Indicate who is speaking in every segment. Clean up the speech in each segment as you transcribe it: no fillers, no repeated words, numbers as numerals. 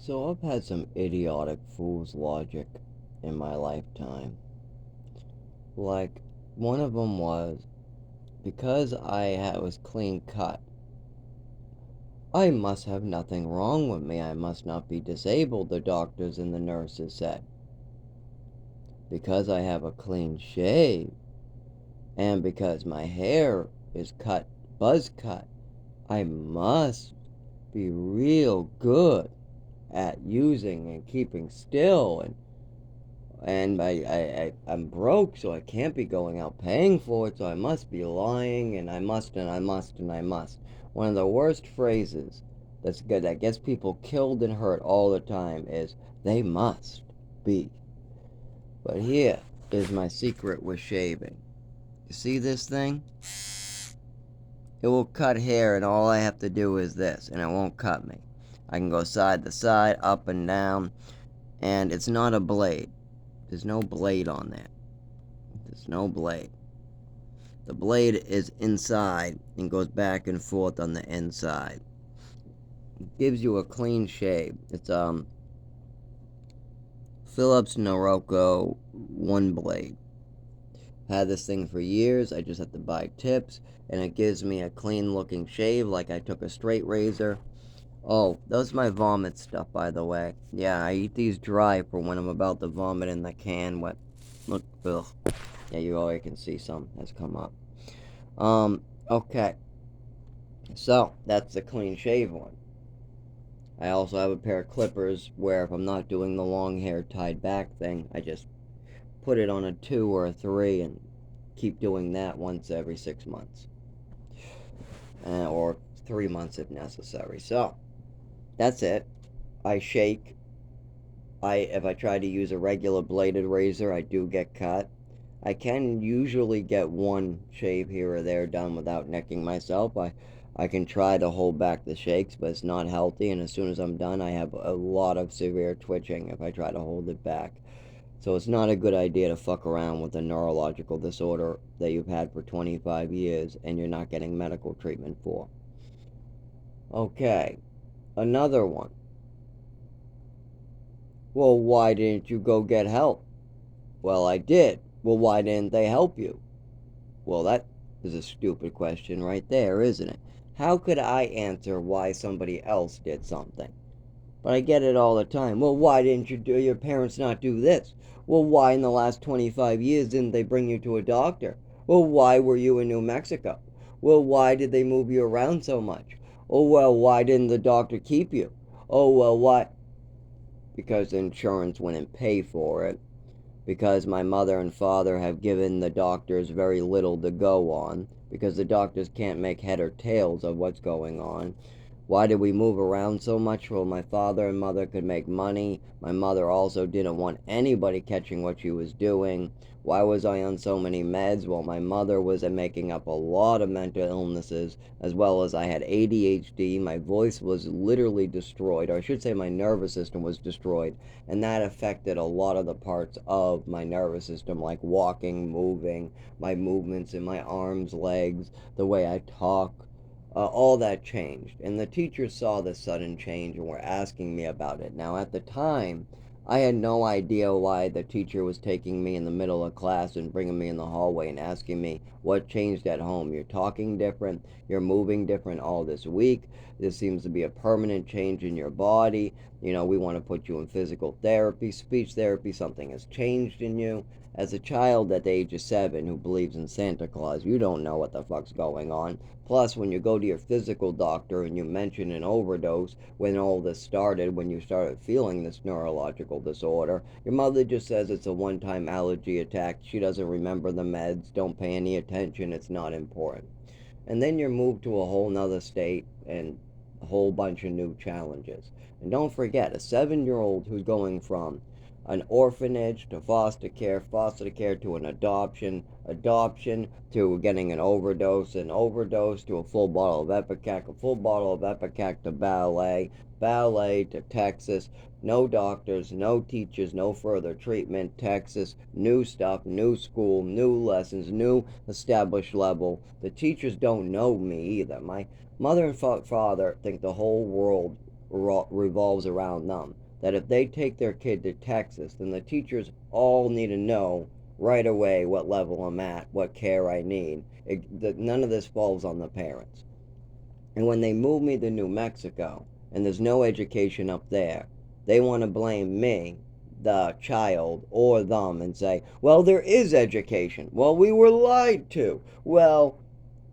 Speaker 1: So I've had some idiotic fool's logic in my lifetime. Like, one of them was, because was clean cut, I must have nothing wrong with me. I must not be disabled, the doctors and the nurses said. Because I have a clean shave, and because my hair is cut, buzz cut, I must be real good at using and keeping still, and I'm broke, so I can't be going out paying for it, so I must be lying, and I must, and I must, and I must. One of the worst phrases that's good, that gets people killed and hurt all the time, is they must be. But here is my secret with shaving. You see this thing? It will cut hair, and all I have to do is this, and it won't cut me. I can go side to side, up and down, and it's not a blade. There's no blade on there. There's no blade. The blade is inside and goes back and forth on the inside. It gives you a clean shave. It's Philips Norelco one blade. Had this thing for years. I just have to buy tips, and it gives me a clean looking shave, like I took a straight razor. Oh, that's my vomit stuff, by the way. Yeah, I eat these dry for when I'm about to vomit in the can. What? Look, ugh. Yeah, you already can see some has come up. Okay. So, that's the clean shave one. I also have a pair of clippers where if I'm not doing the long hair tied back thing, I just put it on a 2 or a 3 and keep doing that once every 6 months. Or 3 months if necessary. So, that's it. I shake. If I try to use a regular bladed razor, I do get cut. I can usually get one shave here or there done without necking myself. I can try to hold back the shakes, but it's not healthy, and as soon as I'm done, I have a lot of severe twitching if I try to hold it back. So it's not a good idea to fuck around with a neurological disorder that you've had for 25 years and you're not getting medical treatment for. Okay, another one. Well, why didn't you go get help? Well, I did. Well, why didn't they help you? Well, that is a stupid question right there, isn't it? How could I answer why somebody else did something? But I get it all the time. Well, why didn't your parents not do this? Well, why in the last 25 years didn't they bring you to a doctor? Well, why were you in New Mexico? Well, why did they move you around so much? Oh, well, why didn't the doctor keep you? Oh, well, why? Because the insurance wouldn't pay for it, because my mother and father have given the doctors very little to go on, because the doctors can't make head or tails of what's going on. Why did we move around so much? Well, my father and mother could make money. My mother also didn't want anybody catching what she was doing. Why was I on so many meds? Well, my mother was making up a lot of mental illnesses, as well as I had ADHD. My voice was literally destroyed, or I should say my nervous system was destroyed, and that affected a lot of the parts of my nervous system, like walking, moving, my movements in my arms, legs, the way I talk. All that changed, and the teachers saw this sudden change and were asking me about it. Now, at the time, I had no idea why the teacher was taking me in the middle of class and bringing me in the hallway and asking me what changed at home. You're talking different, you're moving different all this week. This seems to be a permanent change in your body. We want to put you in physical therapy, speech therapy. Something has changed in you. As a child at the age of 7 who believes in Santa Claus, you don't know what the fuck's going on. Plus, when you go to your physical doctor and you mention an overdose when all this started, when you started feeling this neurological disorder, your mother just says it's a one-time allergy attack. She doesn't remember the meds. Don't pay any attention. It's not important. And then you're moved to a whole nother state and a whole bunch of new challenges. And don't forget, a 7-year-old who's going from an orphanage to foster care to an adoption to getting an overdose to a full bottle of Epicac, a full bottle of Epicac to ballet to Texas. No doctors, no teachers, no further treatment. Texas, new stuff, new school, new lessons, new established level. The teachers don't know me either. My mother and father think the whole world revolves around them. That if they take their kid to Texas, then the teachers all need to know right away what level I'm at, what care I need. None of this falls on the parents. And when they move me to New Mexico and there's no education up there, they want to blame me, the child, or them and say, well, there is education. Well, we were lied to. Well,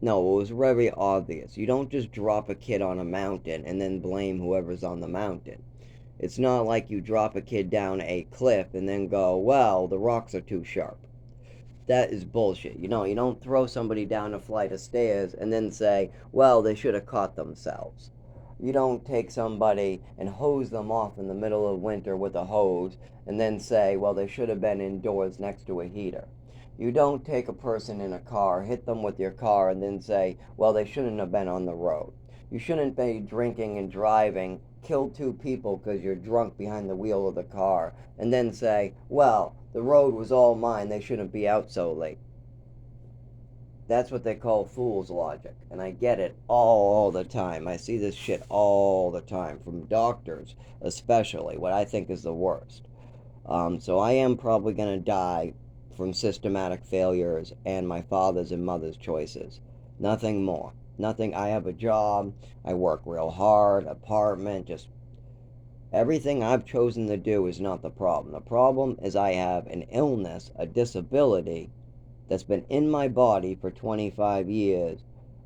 Speaker 1: no, it was very obvious. You don't just drop a kid on a mountain and then blame whoever's on the mountain. It's not like you drop a kid down a cliff and then go, well, the rocks are too sharp. That is bullshit. You don't throw somebody down a flight of stairs and then say, well, they should have caught themselves. You don't take somebody and hose them off in the middle of winter with a hose and then say, well, they should have been indoors next to a heater. You don't take a person in a car, hit them with your car, and then say, well, they shouldn't have been on the road. You shouldn't be drinking and driving, kill two people because you're drunk behind the wheel of the car, and then say, well, the road was all mine, they shouldn't be out so late. That's what they call fool's logic, and I get it all the time. I see this shit all the time, from doctors especially, what I think is the worst. So I am probably going to die from systematic failures and my father's and mother's choices. Nothing more. Nothing. I have a job, I work real hard, apartment, just everything I've chosen to do is not the problem. The problem is I have an illness, a disability, that's been in my body for 25 years,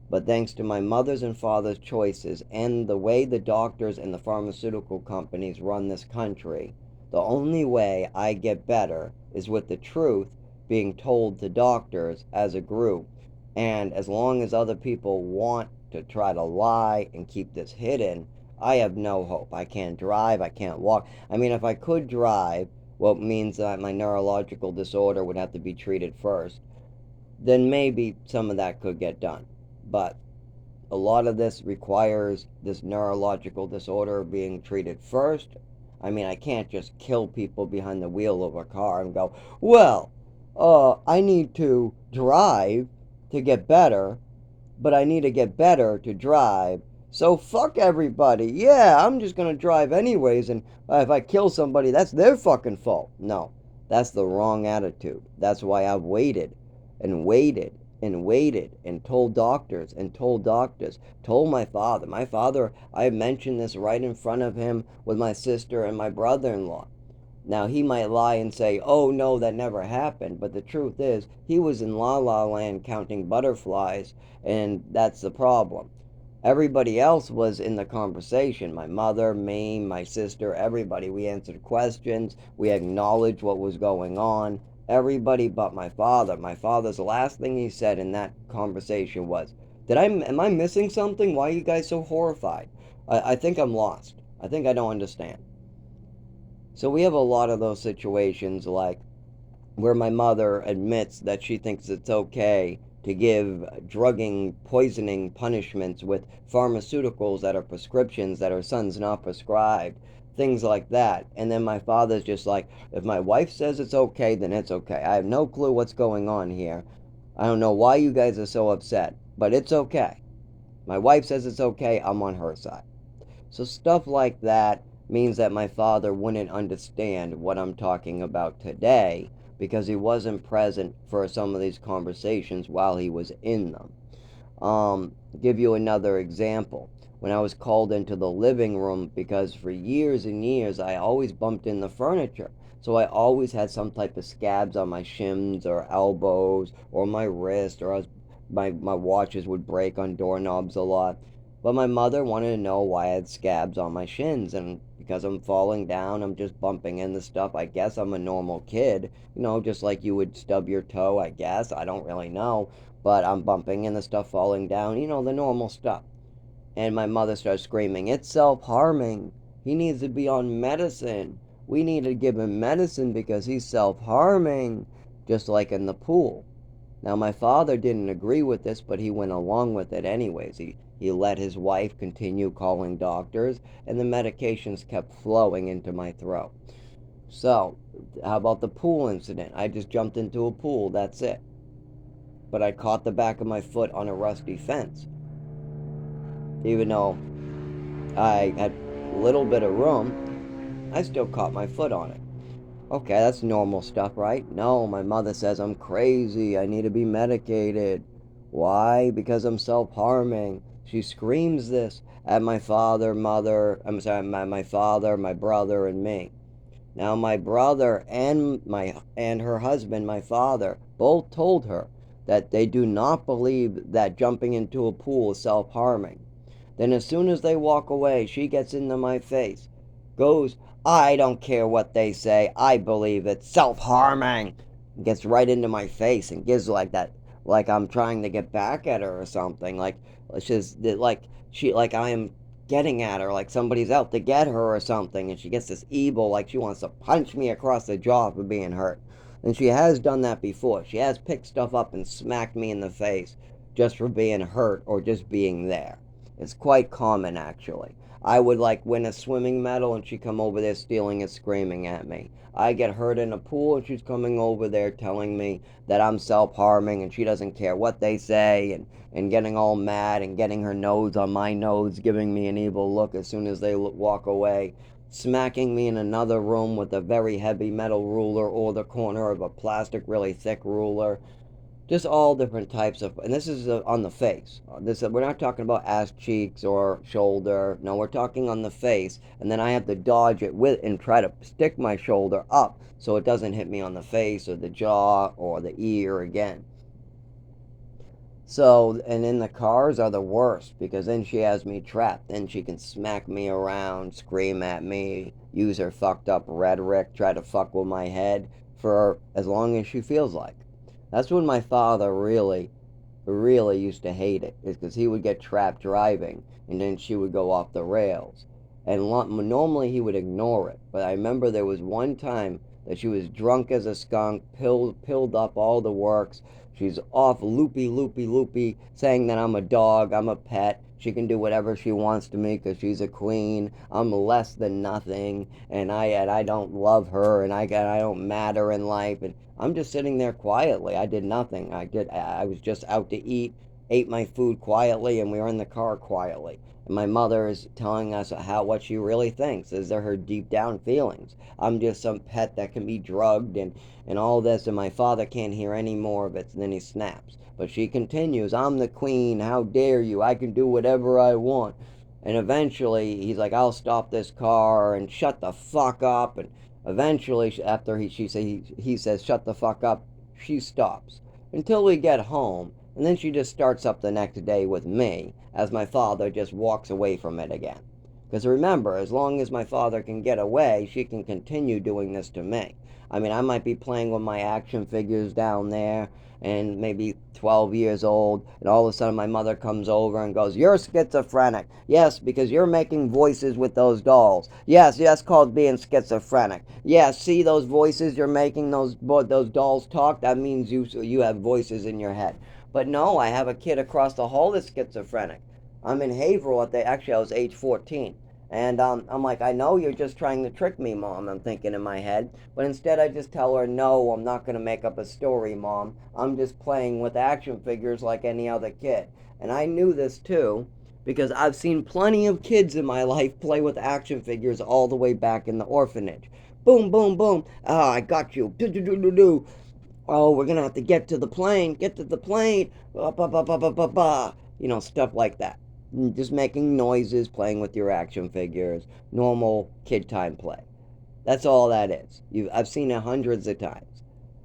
Speaker 1: but thanks to my mother's and father's choices and the way the doctors and the pharmaceutical companies run this country, the only way I get better is with the truth being told to doctors as a group. And as long as other people want to try to lie and keep this hidden, I have no hope. I can't drive, I can't walk. I mean, if I could drive, well, it means that my neurological disorder would have to be treated first. Then maybe some of that could get done. But a lot of this requires this neurological disorder being treated first. I mean, I can't just kill people behind the wheel of a car and go, well, I need to drive to get better, but I need to get better to drive. So fuck everybody. Yeah, I'm just going to drive anyways, and if I kill somebody, that's their fucking fault. No, that's the wrong attitude. That's why I've waited and waited and waited and told doctors and told doctors, told my father. My father, I mentioned this right in front of him with my sister and my brother-in-law. Now, he might lie and say, oh, no, that never happened. But the truth is, he was in La La Land counting butterflies, and that's the problem. Everybody else was in the conversation. My mother, me, my sister, everybody. We answered questions. We acknowledged what was going on. Everybody but my father. My father's last thing he said in that conversation was, am I missing something? Why are you guys so horrified? I think I'm lost. I think I don't understand. So we have a lot of those situations, like where my mother admits that she thinks it's okay to give drugging, poisoning punishments with pharmaceuticals that are prescriptions that her son's not prescribed, things like that. And then my father's just like, if my wife says it's okay, then it's okay. I have no clue what's going on here. I don't know why you guys are so upset, but it's okay. My wife says it's okay, I'm on her side. So stuff like that means that my father wouldn't understand what I'm talking about today because he wasn't present for some of these conversations while he was in them. Give you another example. When I was called into the living room, because for years and years I always bumped in the furniture. So I always had some type of scabs on my shins or elbows or my wrist, or my watches would break on doorknobs a lot. But my mother wanted to know why I had scabs on my shins, and because I'm falling down, I'm just bumping into stuff. I guess I'm a normal kid, just like you would stub your toe, I guess. I don't really know, but I'm bumping into stuff, falling down, the normal stuff. And my mother starts screaming, it's self-harming. He needs to be on medicine. We need to give him medicine because he's self-harming, just like in the pool. Now, my father didn't agree with this, but he went along with it anyways. He let his wife continue calling doctors, and the medications kept flowing into my throat. So, how about the pool incident? I just jumped into a pool, that's it. But I caught the back of my foot on a rusty fence. Even though I had little bit of room, I still caught my foot on it. Okay, that's normal stuff, right? No, my mother says I'm crazy. I need to be medicated. Why? Because I'm self-harming. She screams this at my father, my brother, and me. Now my brother and her husband, my father, both told her that they do not believe that jumping into a pool is self-harming. Then as soon as they walk away, she gets into my face, goes, I don't care what they say, I believe it's self-harming. Gets right into my face and gives like that, like I'm trying to get back at her or something. Like like I am getting at her, like somebody's out to get her or something, and she gets this evil, like she wants to punch me across the jaw for being hurt. And she has done that before. She has picked stuff up and smacked me in the face just for being hurt or just being there. It's quite common, actually. I would like win a swimming medal and she'd come over there stealing and screaming at me. I get hurt in a pool and she's coming over there telling me that I'm self-harming and she doesn't care what they say, and getting all mad and getting her nose on my nose, giving me an evil look as soon as they walk away, smacking me in another room with a very heavy metal ruler or the corner of a plastic really thick ruler. Just all different types of, and this is on the face. This we're not talking about ass cheeks or shoulder. No, we're talking on the face, and then I have to dodge it with and try to stick my shoulder up so it doesn't hit me on the face or the jaw or the ear again. So, and then the cars are the worst because then she has me trapped. Then she can smack me around, scream at me, use her fucked up rhetoric, try to fuck with my head for as long as she feels like. That's when my father really used to hate it, is because he would get trapped driving and then she would go off the rails. And normally he would ignore it, but I remember there was one time that she was drunk as a skunk, pilled up all the works. She's off loopy, saying that I'm a dog, I'm a pet. She can do whatever she wants to me because she's a queen. I'm less than nothing, and I don't love her, and I don't matter in life. And I'm just sitting there quietly. I did nothing. I was just out to eat, ate my food quietly, and we were in the car quietly. And my mother is telling us what she really thinks. These are her deep down feelings. I'm just some pet that can be drugged and all this, and my father can't hear any more of it, and then he snaps. But she continues, I'm the queen, how dare you, I can do whatever I want. And eventually, he's like, I'll stop this car, and shut the fuck up. And eventually, after he says, shut the fuck up, she stops. Until we get home, and then she just starts up the next day with me, as my father just walks away from it again. Because remember, as long as my father can get away, she can continue doing this to me. I mean, I might be playing with my action figures down there, and maybe 12 years old, and all of a sudden my mother comes over and goes, you're schizophrenic. Yes, because you're making voices with those dolls. Yes, that's called being schizophrenic. Yes, see those voices you're making, those dolls talk? That means you have voices in your head. But no, I have a kid across the hall that's schizophrenic. I'm in Haverhill actually I was age 14. And I'm like, I know you're just trying to trick me, Mom, I'm thinking in my head. But instead I just tell her, no, I'm not going to make up a story, Mom. I'm just playing with action figures like any other kid. And I knew this too, because I've seen plenty of kids in my life play with action figures all the way back in the orphanage. Boom, boom, boom. Ah, I got you. Do, do, do, do, do. Oh, we're going to have to get to the plane. Get to the plane. Ba, ba, ba, ba, ba, ba, ba. You know, stuff like that. Just making noises, playing with your action figures, normal kid time play. That's all that is. I've seen it hundreds of times.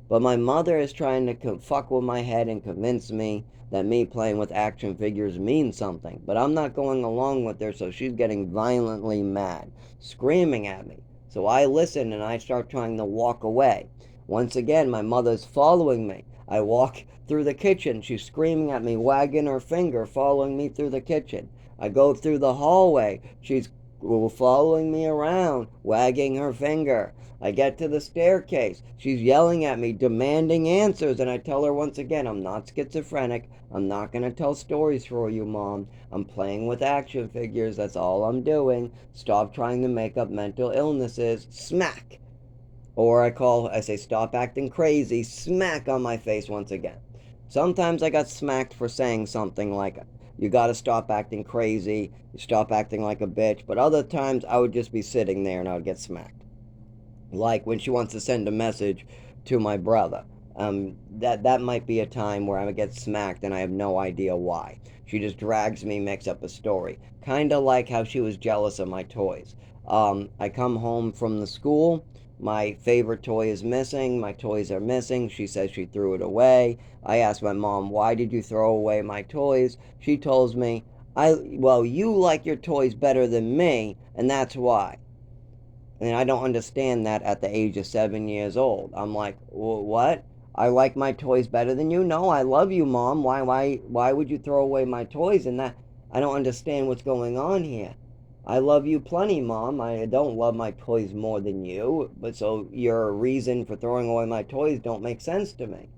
Speaker 1: But my mother is trying to fuck with my head and convince me that me playing with action figures means something. But I'm not going along with her, so she's getting violently mad, screaming at me. So I listen and I start trying to walk away. Once again, my mother's following me. I walk through the kitchen. She's screaming at me, wagging her finger, following me through the kitchen. I go through the hallway. She's following me around, wagging her finger. I get to the staircase. She's yelling at me, demanding answers, and I tell her once again, I'm not schizophrenic. I'm not going to tell stories for you, Mom. I'm playing with action figures. That's all I'm doing. Stop trying to make up mental illnesses. Smack! Or I say, stop acting crazy, smack on my face once again. Sometimes I got smacked for saying something like, you got to stop acting crazy, you stop acting like a bitch. But other times I would just be sitting there and I would get smacked. Like when she wants to send a message to my brother. That might be a time where I get smacked and I have no idea why. She just drags me, makes up a story. Kind of like how she was jealous of my toys. I come home from the school. My favorite toy is missing. My toys are missing. She says she threw it away. I asked my mom, why did you throw away my toys? She tells me, well, you like your toys better than me, and that's why. And I don't understand that at the age of 7 years old. I'm like, what? I like my toys better than you? No, I love you, Mom. Why would you throw away my toys? And that, I don't understand what's going on here. I love you plenty, Mom. I don't love my toys more than you. But so your reason for throwing away my toys don't make sense to me.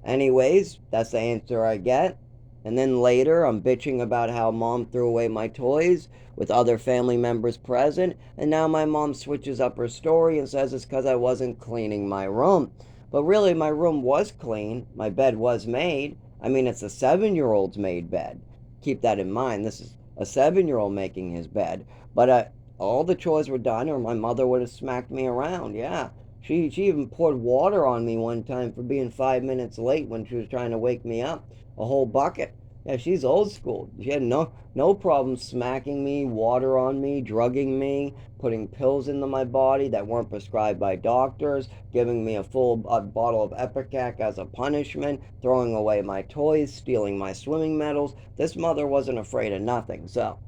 Speaker 1: Anyways, that's the answer I get. And then later, I'm bitching about how mom threw away my toys with other family members present. And now my mom switches up her story and says it's because I wasn't cleaning my room. But really, my room was clean. My bed was made. I mean, it's a 7-year-old's made bed. Keep that in mind. This is a 7-year-old making his bed. But all the chores were done, or my mother would have smacked me around. Yeah. She even poured water on me one time for being 5 minutes late when she was trying to wake me up. A whole bucket. Yeah, she's old school. She had no problem smacking me, water on me, drugging me, putting pills into my body that weren't prescribed by doctors, giving me a full bottle of Epicac as a punishment, throwing away my toys, stealing my swimming medals. This mother wasn't afraid of nothing. So,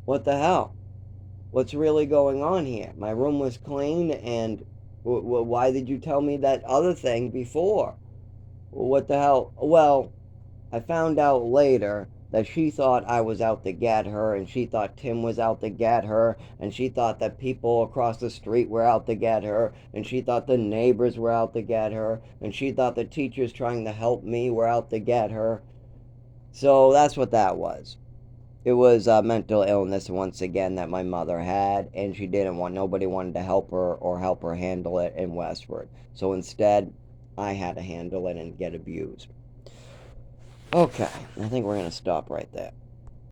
Speaker 1: what the hell? What's really going on here? My room was clean, and why did you tell me that other thing before? What the hell? Well, I found out later that she thought I was out to get her, and she thought Tim was out to get her, and she thought that people across the street were out to get her, and she thought the neighbors were out to get her, and she thought the teachers trying to help me were out to get her. So that's what that was. It was mental illness once again that my mother had, and she didn't want, nobody wanted to help her or help her handle it in Westford. So instead, I had to handle it and get abused. Okay, I think we're going to stop right there.